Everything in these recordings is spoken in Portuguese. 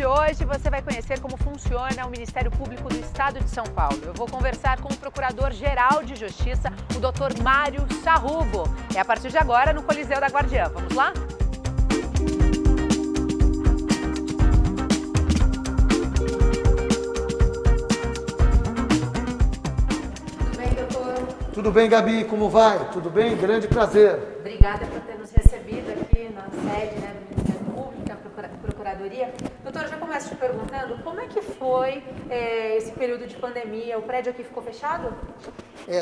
de hoje você vai conhecer como funciona o Ministério Público do Estado de São Paulo. Eu vou conversar com o Procurador-Geral de Justiça, o Dr. Mário Sarrubo. É a partir de agora no Coliseu da Guardiã. Vamos lá? Tudo bem, doutor? Tudo bem, Gabi? Como vai? Tudo bem? Grande prazer. Obrigada por ter nos recebido aqui na sede, do Ministério Público, na Procuradoria. Doutor, eu já começo te perguntando como é que foi esse período de pandemia? O prédio aqui ficou fechado?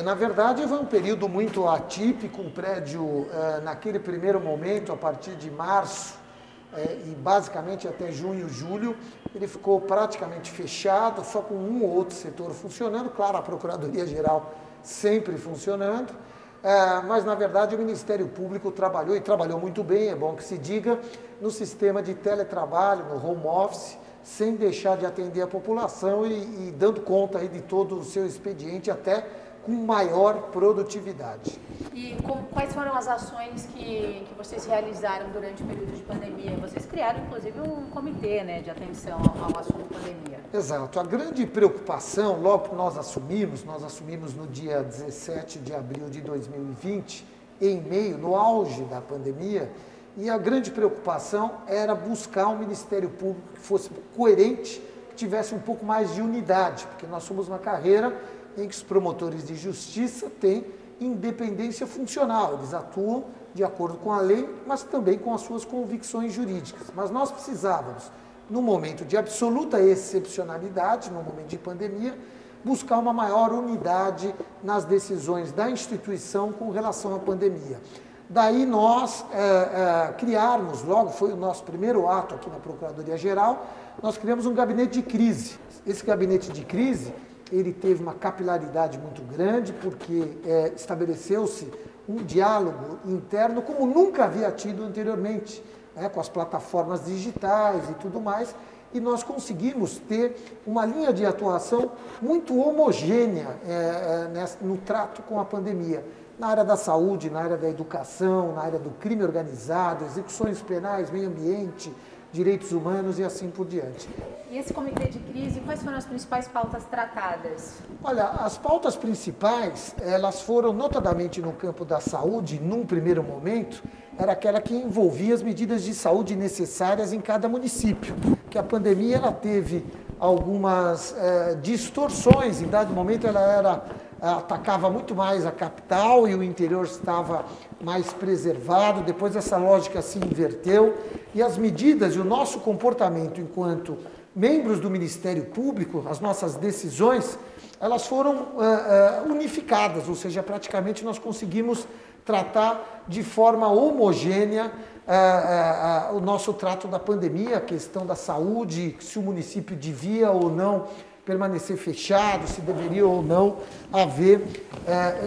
Na verdade, foi um período muito atípico. O prédio, naquele primeiro momento, a partir de março e basicamente até junho, julho, ele ficou praticamente fechado, só com um ou outro setor funcionando. Claro, a Procuradoria-Geral sempre funcionando. Mas, na verdade, o Ministério Público trabalhou, e trabalhou muito bem, é bom que se diga, no sistema de teletrabalho, no home office, sem deixar de atender a população e dando conta aí de todo o seu expediente, até com maior produtividade. E quais foram as ações que vocês realizaram durante o período de pandemia? Vocês criaram, inclusive, um comitê, de atenção ao assunto pandemia. Exato. A grande preocupação, logo que nós assumimos no dia 17 de abril de 2020, no auge da pandemia, e a grande preocupação era buscar um Ministério Público que fosse coerente, que tivesse um pouco mais de unidade, porque nós somos uma carreira em que os promotores de justiça têm independência funcional, eles atuam de acordo com a lei, mas também com as suas convicções jurídicas. Mas nós precisávamos, num momento de absoluta excepcionalidade, no momento de pandemia, buscar uma maior unidade nas decisões da instituição com relação à pandemia. Daí nós criarmos, logo foi o nosso primeiro ato aqui na Procuradoria-Geral, nós criamos um gabinete de crise. Esse gabinete de crise, ele teve uma capilaridade muito grande, porque estabeleceu-se um diálogo interno como nunca havia tido anteriormente, com as plataformas digitais e tudo mais, e nós conseguimos ter uma linha de atuação muito homogênea no trato com a pandemia, na área da saúde, na área da educação, na área do crime organizado, execuções penais, meio ambiente, direitos humanos e assim por diante. E esse comitê de crise, quais foram as principais pautas tratadas? Olha, as pautas principais, elas foram notadamente no campo da saúde, num primeiro momento, era aquela que envolvia as medidas de saúde necessárias em cada município, que a pandemia ela teve algumas distorções, em dado momento ela atacava muito mais a capital e o interior estava mais preservado, depois essa lógica se inverteu e as medidas e o nosso comportamento enquanto membros do Ministério Público, as nossas decisões, elas foram unificadas, ou seja, praticamente nós conseguimos tratar de forma homogênea o nosso trato da pandemia, a questão da saúde, se o município devia ou não permanecer fechado, se deveria ou não haver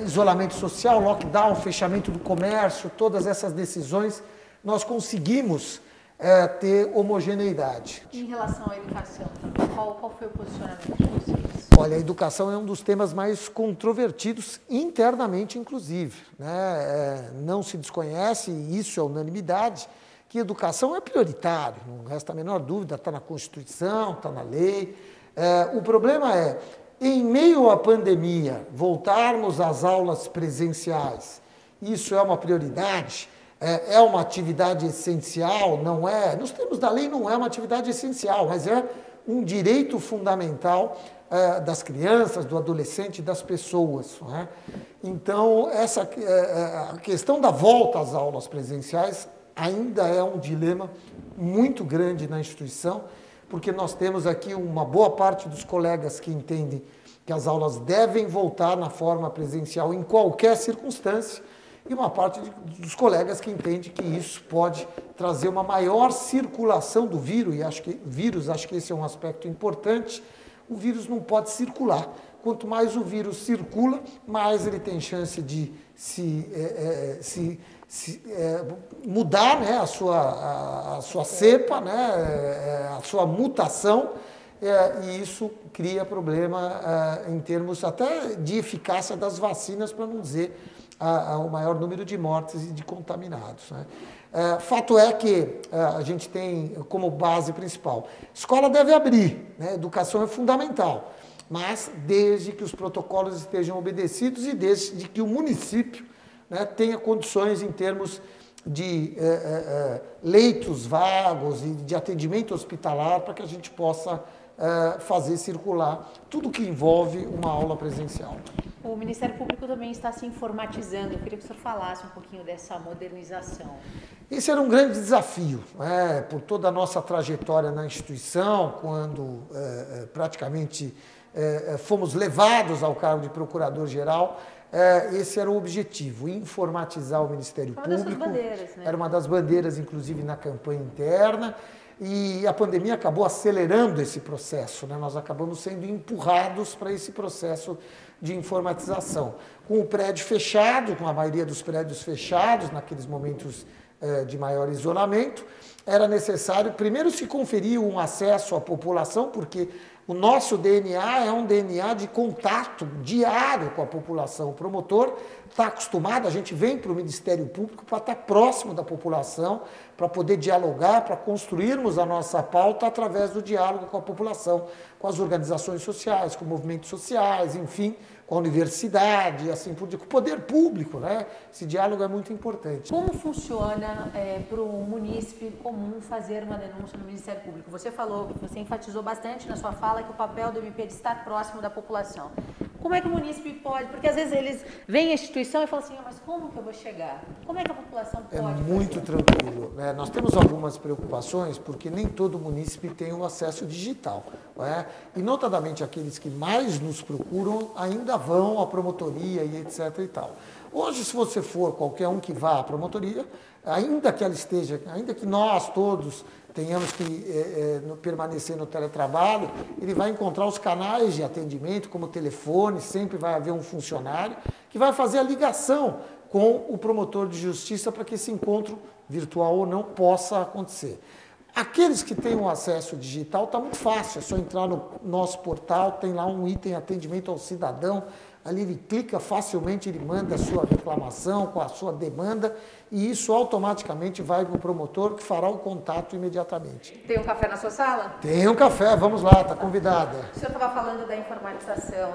isolamento social, lockdown, fechamento do comércio, todas essas decisões, nós conseguimos ter homogeneidade. Em relação à educação, qual foi o posicionamento de vocês? Olha, a educação é um dos temas mais controvertidos internamente, inclusive. Não se desconhece, e isso é unanimidade, que educação é prioritário, não resta a menor dúvida, está na Constituição, está na lei. O problema é, em meio à pandemia, voltarmos às aulas presenciais, isso é uma prioridade? É uma atividade essencial? Não é? Nos termos da lei, não é uma atividade essencial, mas é um direito fundamental das crianças, do adolescente e das pessoas. Não é? Então, a questão da volta às aulas presenciais ainda é um dilema muito grande na instituição, porque nós temos aqui uma boa parte dos colegas que entendem que as aulas devem voltar na forma presencial em qualquer circunstância, e uma parte dos colegas que entende que isso pode trazer uma maior circulação do vírus, e acho que esse é um aspecto importante. O vírus não pode circular. Quanto mais o vírus circula, mais ele tem chance de mudar a sua cepa, a sua mutação, e isso cria problema em termos até de eficácia das vacinas, para não dizer o maior número de mortes e de contaminados, né? Fato é que a gente tem como base principal, escola deve abrir, né? Educação é fundamental, mas desde que os protocolos estejam obedecidos e desde que o município, né, tenha condições em termos de leitos vagos e de atendimento hospitalar para que a gente possa fazer circular tudo que envolve uma aula presencial. O Ministério Público também está se informatizando. Eu queria que o senhor falasse um pouquinho dessa modernização. Esse era um grande desafio, né? Por toda a nossa trajetória na instituição, quando praticamente fomos levados ao cargo de procurador-geral, esse era o objetivo, informatizar o Ministério Público. Uma das bandeiras, né? Era uma das bandeiras, inclusive, na campanha interna. E a pandemia acabou acelerando esse processo, né? Nós acabamos sendo empurrados para esse processo de informatização. Com o prédio fechado, com a maioria dos prédios fechados, naqueles momentos de maior isolamento, era necessário, primeiro, se conferir um acesso à população, porque o nosso DNA é um DNA de contato diário com a população. O promotor está acostumado, a gente vem para o Ministério Público para estar próximo da população, para poder dialogar, para construirmos a nossa pauta através do diálogo com a população, com as organizações sociais, com movimentos sociais, enfim, com a universidade, assim por diante, com o poder público, né? Esse diálogo é muito importante. Como funciona para o munícipe comum fazer uma denúncia no Ministério Público? Você falou, você enfatizou bastante na sua fala que o papel do MP é de estar próximo da população. Como é que o munícipe pode? Porque às vezes eles vêm à instituição e falam assim, mas como que eu vou chegar? Como é que a população pode fazer? É muito tranquilo, né? Nós temos algumas preocupações, porque nem todo munícipe tem o acesso digital, né? E notadamente aqueles que mais nos procuram ainda vão à promotoria e etc. e tal. Hoje, se você for qualquer um que vá à promotoria, ainda que ela esteja, ainda que nós todos tenhamos que permanecer no teletrabalho, ele vai encontrar os canais de atendimento, como o telefone, sempre vai haver um funcionário que vai fazer a ligação com o promotor de justiça para que esse encontro, virtual ou não, possa acontecer. Aqueles que têm o acesso digital, está muito fácil, é só entrar no nosso portal, tem lá um item atendimento ao cidadão, ali ele clica facilmente, ele manda a sua reclamação com a sua demanda e isso automaticamente vai para o promotor que fará o contato imediatamente. Tem um café na sua sala? Tem um café, vamos lá, está convidada. O senhor estava falando da informatização,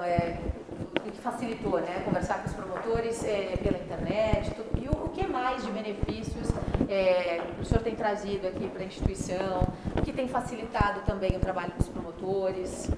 que facilitou, né, conversar com os promotores pela internet, tudo. E o que mais de benefícios o senhor tem trazido aqui para a instituição, o que tem facilitado também o trabalho dos promotores?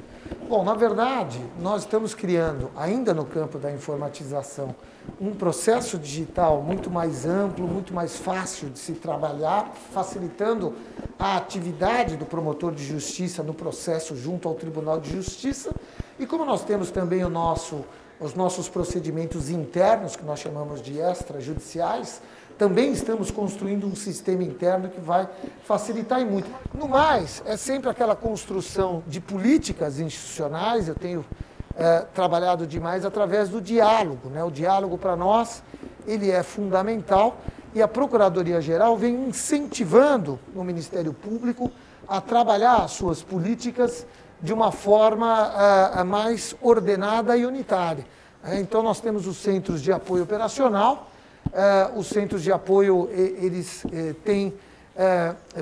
Bom, na verdade, nós estamos criando, ainda no campo da informatização, um processo digital muito mais amplo, muito mais fácil de se trabalhar, facilitando a atividade do promotor de justiça no processo junto ao Tribunal de Justiça. E como nós temos também os nossos procedimentos internos, que nós chamamos de extrajudiciais, também estamos construindo um sistema interno que vai facilitar e muito. No mais, é sempre aquela construção de políticas institucionais, eu tenho trabalhado demais através do diálogo, né? O diálogo para nós, ele é fundamental e a Procuradoria-Geral vem incentivando o Ministério Público a trabalhar as suas políticas de uma forma mais ordenada e unitária. Então, nós temos os centros de apoio operacional. Os centros de apoio, eles têm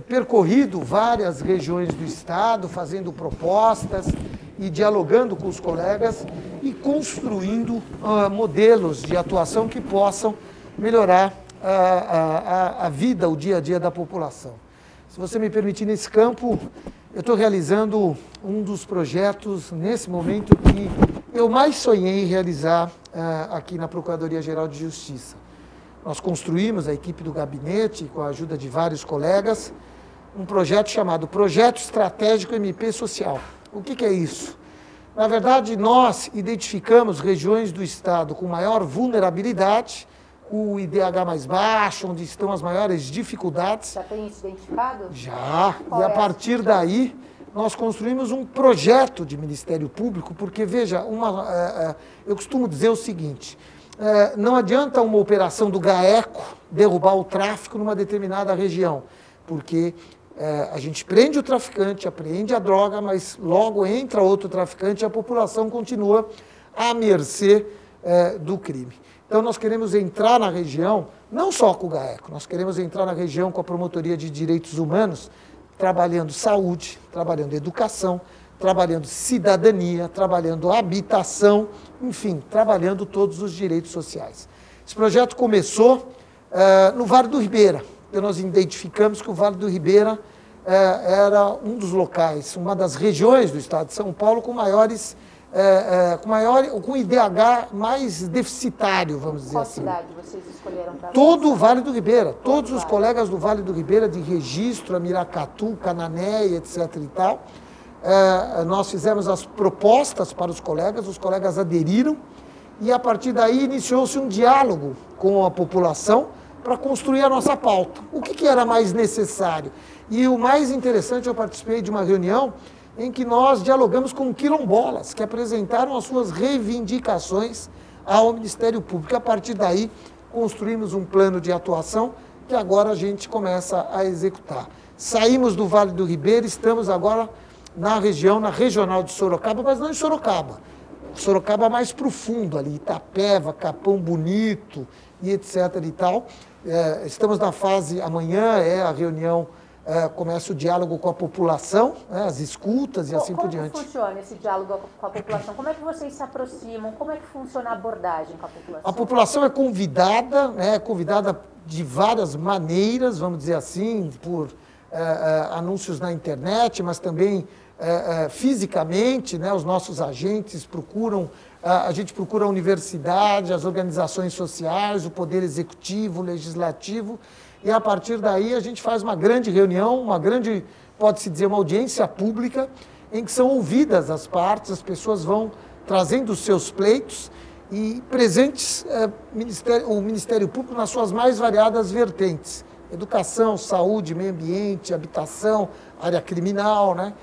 percorrido várias regiões do Estado, fazendo propostas e dialogando com os colegas e construindo modelos de atuação que possam melhorar a vida, o dia a dia da população. Se você me permitir, nesse campo, eu estou realizando um dos projetos, nesse momento, que eu mais sonhei em realizar aqui na Procuradoria-Geral de Justiça. Nós construímos, a equipe do gabinete, com a ajuda de vários colegas, um projeto chamado Projeto Estratégico MP Social. O que é isso? Na verdade, nós identificamos regiões do Estado com maior vulnerabilidade, o IDH mais baixo, onde estão as maiores dificuldades. Já tem isso identificado? Já, e a partir daí nós construímos um projeto de Ministério Público, porque, veja, eu costumo dizer o seguinte, não adianta uma operação do GAECO derrubar o tráfico numa determinada região, porque a gente prende o traficante, apreende a droga, mas logo entra outro traficante e a população continua à mercê do crime. Então, nós queremos entrar na região, não só com o GAECO, nós queremos entrar na região com a Promotoria de Direitos Humanos, trabalhando saúde, trabalhando educação, trabalhando cidadania, trabalhando habitação, enfim, trabalhando todos os direitos sociais. Esse projeto começou no Vale do Ribeira. Então, nós identificamos que o Vale do Ribeira era um dos locais, uma das regiões do estado de São Paulo com maiores, com IDH mais deficitário, vamos dizer assim. Qual cidade vocês escolheram para Todo o Vale do Ribeira, todos os colegas do Vale do Ribeira, de Registro, Amiracatu, Cananéia, etc. e tal. Nós fizemos as propostas para os colegas aderiram e a partir daí iniciou-se um diálogo com a população para construir a nossa pauta. O que era mais necessário? E o mais interessante, eu participei de uma reunião em que nós dialogamos com quilombolas, que apresentaram as suas reivindicações ao Ministério Público. A partir daí, construímos um plano de atuação que agora a gente começa a executar. Saímos do Vale do Ribeira, estamos agora na região, na regional de Sorocaba, mas não em Sorocaba. Sorocaba mais profundo ali, Itapeva, Capão Bonito e etc. e tal. Estamos na fase, amanhã é a reunião, começa o diálogo com a população, as escutas e assim por diante. Como funciona esse diálogo com a população? Como é que vocês se aproximam? Como é que funciona a abordagem com a população? A população é convidada de várias maneiras, vamos dizer assim, por anúncios na internet, mas também fisicamente, né, os nossos agentes procuram, a gente procura a universidade, as organizações sociais, o poder executivo, o legislativo, e a partir daí a gente faz uma grande reunião, pode-se dizer, uma audiência pública, em que são ouvidas as partes, as pessoas vão trazendo os seus pleitos e presentes o Ministério Público nas suas mais variadas vertentes. Educação, saúde, meio ambiente, habitação, área criminal, né?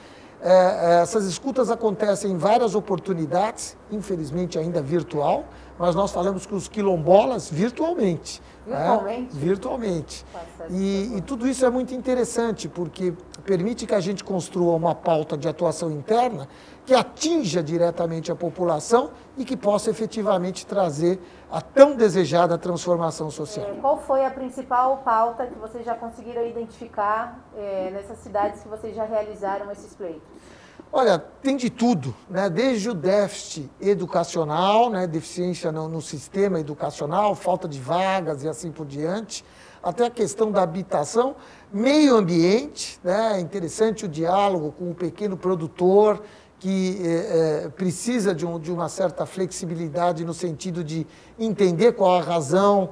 Essas escutas acontecem em várias oportunidades, infelizmente ainda virtual, mas nós falamos com os quilombolas virtualmente. Virtualmente? Virtualmente. E tudo isso é muito interessante, porque permite que a gente construa uma pauta de atuação interna que atinja diretamente a população e que possa efetivamente trazer a tão desejada transformação social. Qual foi a principal pauta que vocês já conseguiram identificar nessas cidades que vocês já realizaram esses pleitos? Olha, tem de tudo, né? Desde o déficit educacional, né? Deficiência no sistema educacional, falta de vagas e assim por diante, até a questão da habitação, meio ambiente, né? É interessante o diálogo com o pequeno produtor, que precisa de uma certa flexibilidade no sentido de entender qual a razão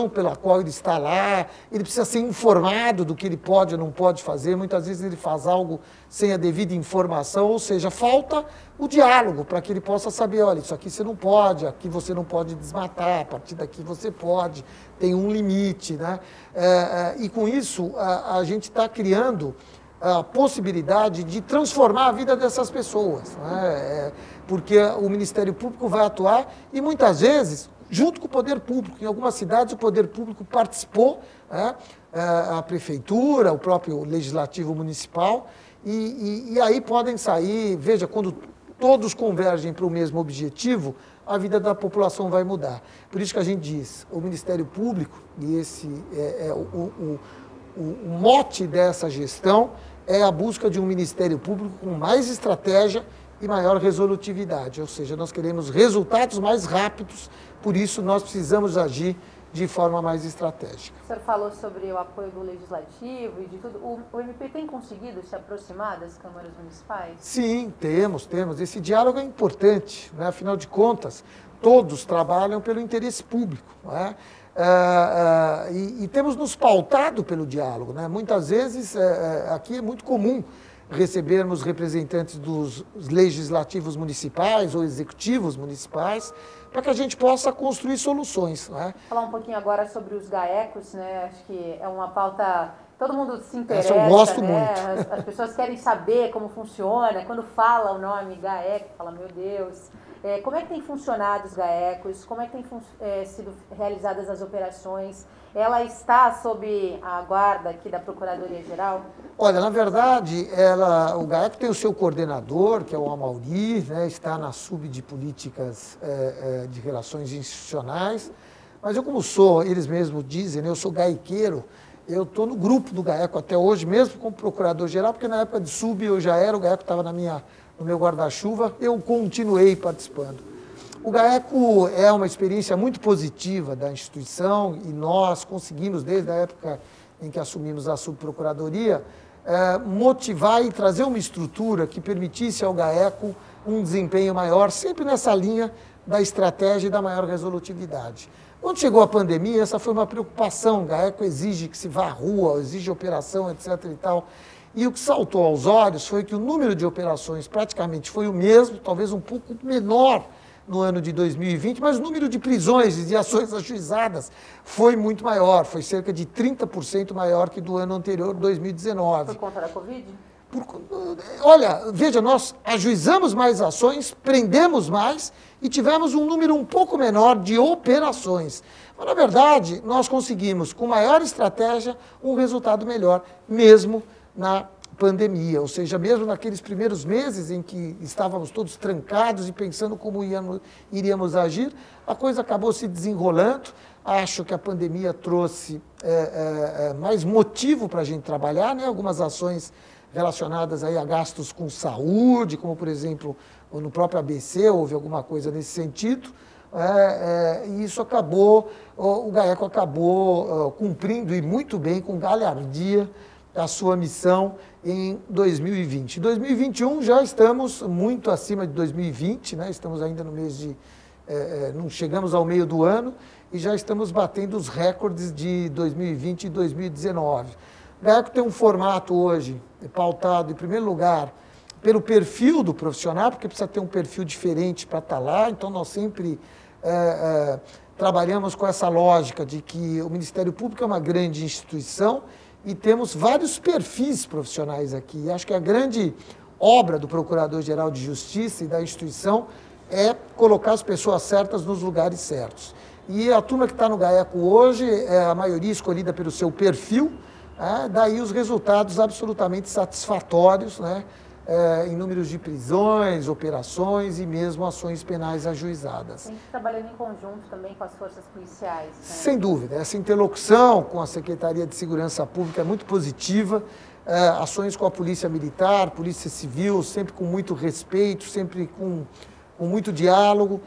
pela qual ele está lá, ele precisa ser informado do que ele pode ou não pode fazer, muitas vezes ele faz algo sem a devida informação, ou seja, falta o diálogo para que ele possa saber, olha, isso aqui você não pode, aqui você não pode desmatar, a partir daqui você pode, tem um limite, né? E com isso a gente está criando a possibilidade de transformar a vida dessas pessoas, né? Porque o Ministério Público vai atuar e muitas vezes junto com o poder público. Em algumas cidades o poder público participou, né? A prefeitura, o próprio legislativo municipal, e aí podem sair, veja, quando todos convergem para o mesmo objetivo, a vida da população vai mudar. Por isso que a gente diz, o Ministério Público, e esse o mote dessa gestão é a busca de um Ministério Público com mais estratégia e maior resolutividade, ou seja, nós queremos resultados mais rápidos, por isso nós precisamos agir de forma mais estratégica. O senhor falou sobre o apoio do Legislativo e de tudo. O MP tem conseguido se aproximar das câmaras municipais? Sim, temos. Esse diálogo é importante, né? Afinal de contas, todos trabalham pelo interesse público, não é? E temos nos pautado pelo diálogo, né? Muitas vezes, aqui é muito comum recebermos representantes dos legislativos municipais ou executivos municipais para que a gente possa construir soluções, né? Falar um pouquinho agora sobre os GAECos, né? Acho que é uma pauta todo mundo se interessa, eu gosto né? muito. As pessoas querem saber como funciona. Quando fala o nome GAECO, fala, meu Deus. Como é que tem funcionado os GAECOs? Como é que tem sido realizadas as operações? Ela está sob a guarda aqui da Procuradoria-Geral? Olha, na verdade, o GAECO tem o seu coordenador, que é o Amauri, né, está na sub de políticas de relações institucionais, mas eu como sou, eles mesmos dizem, né, eu sou gaequeiro, eu estou no grupo do GAECO até hoje, mesmo como procurador-geral, porque na época de sub eu já era, o GAECO estava no meu guarda-chuva, eu continuei participando. O GAECO é uma experiência muito positiva da instituição e nós conseguimos, desde a época em que assumimos a subprocuradoria, motivar e trazer uma estrutura que permitisse ao GAECO um desempenho maior, sempre nessa linha da estratégia e da maior resolutividade. Quando chegou a pandemia, essa foi uma preocupação, o GAECO exige que se vá à rua, exige operação, etc. e tal. E o que saltou aos olhos foi que o número de operações praticamente foi o mesmo, talvez um pouco menor no ano de 2020, mas o número de prisões e de ações ajuizadas foi muito maior, foi cerca de 30% maior que do ano anterior, 2019. Por conta da Covid? Olha, veja, nós ajuizamos mais ações, prendemos mais e tivemos um número um pouco menor de operações. Mas, na verdade, nós conseguimos, com maior estratégia, um resultado melhor, mesmo na pandemia, ou seja, mesmo naqueles primeiros meses em que estávamos todos trancados e pensando como iríamos agir, a coisa acabou se desenrolando. Acho que a pandemia trouxe mais motivo para a gente trabalhar, né? Algumas ações relacionadas aí a gastos com saúde, como, por exemplo, no próprio ABC houve alguma coisa nesse sentido, e isso acabou, o GAECO acabou cumprindo e muito bem, com galhardia, a sua missão em 2020. Em 2021 já estamos muito acima de 2020, né? Estamos ainda no mês de... não chegamos ao meio do ano e já estamos batendo os recordes de 2020 e 2019. O GAECO tem um formato hoje pautado, em primeiro lugar, pelo perfil do profissional, porque precisa ter um perfil diferente para estar lá, então nós sempre trabalhamos com essa lógica de que o Ministério Público é uma grande instituição e temos vários perfis profissionais aqui. E acho que a grande obra do Procurador-Geral de Justiça e da instituição é colocar as pessoas certas nos lugares certos. E a turma que está no GAECO hoje, a maioria escolhida pelo seu perfil, daí os resultados absolutamente satisfatórios, né? Em números de prisões, operações e mesmo ações penais ajuizadas. Sempre trabalhando em conjunto também com as forças policiais. Né? Sem dúvida, essa interlocução com a Secretaria de Segurança Pública é muito positiva, ações com a Polícia Militar, Polícia Civil, sempre com muito respeito, sempre com muito diálogo,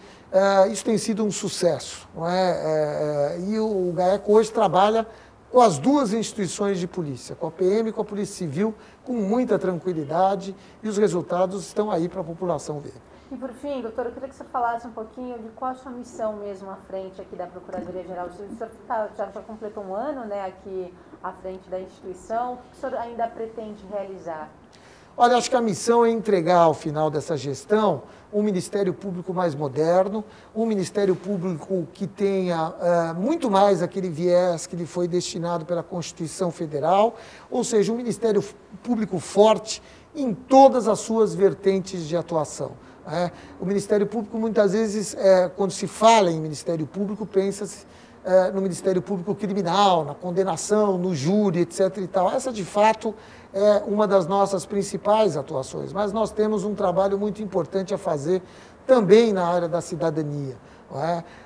isso tem sido um sucesso, não é? E o GAECO hoje trabalha com as duas instituições de polícia, com a PM e com a Polícia Civil, com muita tranquilidade, e os resultados estão aí para a população ver. E por fim, doutor, eu queria que você falasse um pouquinho de qual a sua missão mesmo à frente aqui da Procuradoria-Geral. O senhor já completou um ano, né, aqui à frente da instituição. O que o senhor ainda pretende realizar? Olha, acho que a missão é entregar ao final dessa gestão um Ministério Público mais moderno, um Ministério Público que tenha muito mais aquele viés que lhe foi destinado pela Constituição Federal, ou seja, um Ministério Público forte em todas as suas vertentes de atuação. O Ministério Público, muitas vezes, quando se fala em Ministério Público, pensa-se no Ministério Público Criminal, na condenação, no júri, etc. e tal. Essa, de fato, é uma das nossas principais atuações, mas nós temos um trabalho muito importante a fazer também na área da cidadania.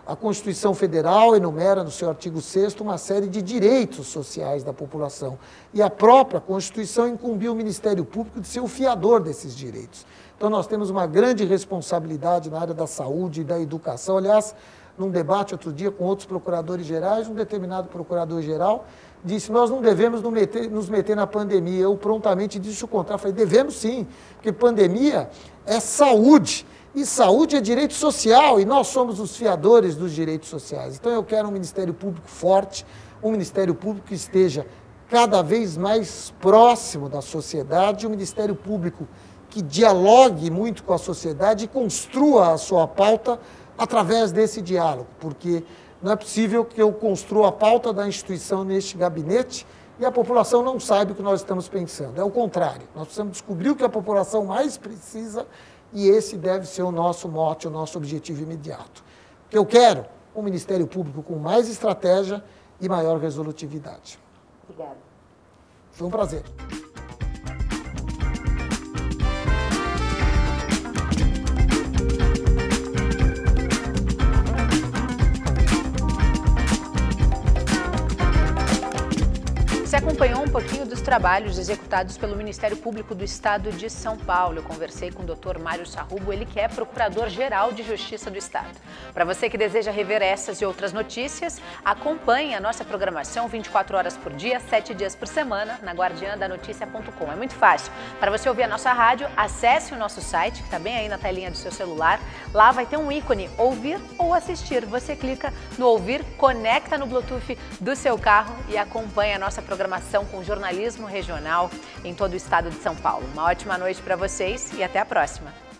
A Constituição Federal enumera no seu artigo 6º uma série de direitos sociais da população e a própria Constituição incumbiu o Ministério Público de ser o fiador desses direitos. Então nós temos uma grande responsabilidade na área da saúde e da educação. Aliás, num debate outro dia com outros procuradores gerais, um determinado procurador-geral disse, nós não devemos nos meter na pandemia. Eu prontamente disse o contrário, falei, devemos sim, porque pandemia é saúde, e saúde é direito social, e nós somos os fiadores dos direitos sociais. Então eu quero um Ministério Público forte, um Ministério Público que esteja cada vez mais próximo da sociedade, um Ministério Público que dialogue muito com a sociedade e construa a sua pauta através desse diálogo, porque não é possível que eu construa a pauta da instituição neste gabinete e a população não sabe o que nós estamos pensando. É o contrário. Nós precisamos descobrir o que a população mais precisa e esse deve ser o nosso mote, o nosso objetivo imediato. O que eu quero? Um Ministério Público com mais estratégia e maior resolutividade. Obrigada. Foi um prazer. Você acompanhou um pouquinho dos trabalhos executados pelo Ministério Público do Estado de São Paulo. Eu conversei com o Dr. Mário Sarrubo, ele que é Procurador-Geral de Justiça do Estado. Para você que deseja rever essas e outras notícias, acompanhe a nossa programação 24 horas por dia, 7 dias por semana, na guardiandanoticia.com. É muito fácil. Para você ouvir a nossa rádio, acesse o nosso site, que está bem aí na telinha do seu celular. Lá vai ter um ícone, ouvir ou assistir. Você clica no ouvir, conecta no Bluetooth do seu carro e acompanha a nossa programação com jornalismo regional em todo o estado de São Paulo. Uma ótima noite para vocês e até a próxima.